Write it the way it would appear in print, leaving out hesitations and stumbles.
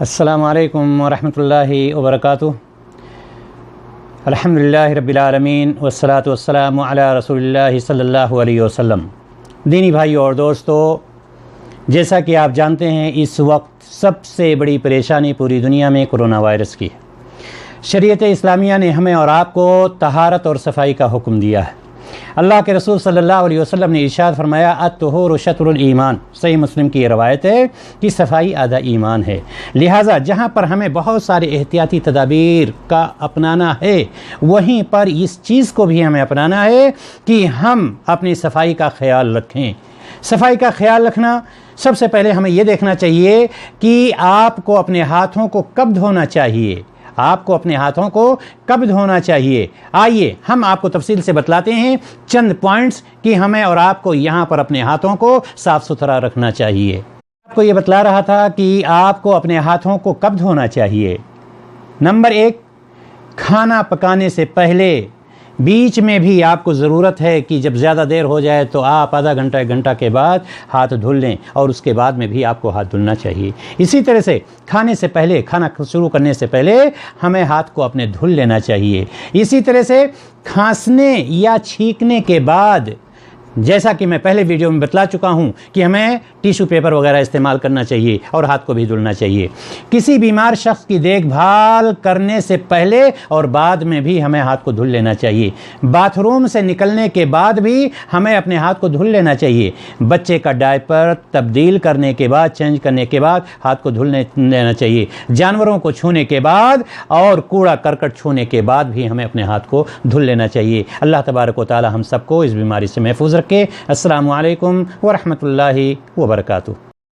अस्सलामु अलैकुम वरहमतुल्लाहि वबरकातुहू। अल्हम्दुलिल्लाहि रब्बिल आलमीन वस्सलातु वस्सलामु अला रसूलिल्लाहि सल्लल्लाहु अलैहि वसल्लम। दीनी भाइयों और दोस्तों, जैसा कि आप जानते हैं इस वक्त सबसे बड़ी परेशानी पूरी दुनिया में कोरोना वायरस की है। शरीयत इस्लामिया ने हमें और आपको तहारत और सफाई का हुक्म दिया है। अल्लाह के रसूल सल्लल्लाहु अलैहि वसल्लम ने इरशाद फरमाया, अत-तुहूरु शत्रुल ईमान। सही मुस्लिम की रवायत है कि सफाई आधा ईमान है। लिहाजा जहाँ पर हमें बहुत सारे एहतियाती तदाबीर का अपनाना है, वहीं पर इस चीज़ को भी हमें अपनाना है कि हम अपनी सफाई का ख्याल रखें। सफाई का ख्याल रखना, सबसे पहले हमें ये देखना चाहिए कि आपको अपने हाथों को कब धोना चाहिए। आपको अपने हाथों को कब धोना चाहिए, आइए हम आपको तफसील से बतलाते हैं चंद पॉइंट्स कि हमें और आपको यहाँ पर अपने हाथों को साफ़ सुथरा रखना चाहिए। आपको ये बतला रहा था कि आपको अपने हाथों को कब धोना चाहिए। नंबर 1, खाना पकाने से पहले। बीच में भी आपको ज़रूरत है कि जब ज़्यादा देर हो जाए तो आप आधा घंटा 1 घंटा के बाद हाथ धुल लें, और उसके बाद में भी आपको हाथ धुलना चाहिए। इसी तरह से खाने से पहले, खाना शुरू करने से पहले हमें हाथ को अपने धुल लेना चाहिए। इसी तरह से खांसने या छींकने के बाद, जैसा कि मैं पहले वीडियो में बतला चुका हूँ कि हमें टिश्यू पेपर वगैरह इस्तेमाल करना चाहिए और हाथ को भी धुलना चाहिए। किसी बीमार शख्स की देखभाल करने से पहले और बाद में भी हमें हाथ को धुल लेना चाहिए। बाथरूम से निकलने के बाद भी हमें अपने हाथ को धुल लेना चाहिए। बच्चे का डायपर तब्दील करने के बाद, चेंज करने के बाद हाथ को धुल लेना चाहिए। जानवरों को छूने के बाद और कूड़ा करकट छूने के बाद भी हमें अपने हाथ को धुल लेना चाहिए। अल्लाह तबारक व तआला हम सबको इस बीमारी से महफूज रखे। अस्सलामु अलैकुम व रहमतुल्लाहि व बरकातुहू।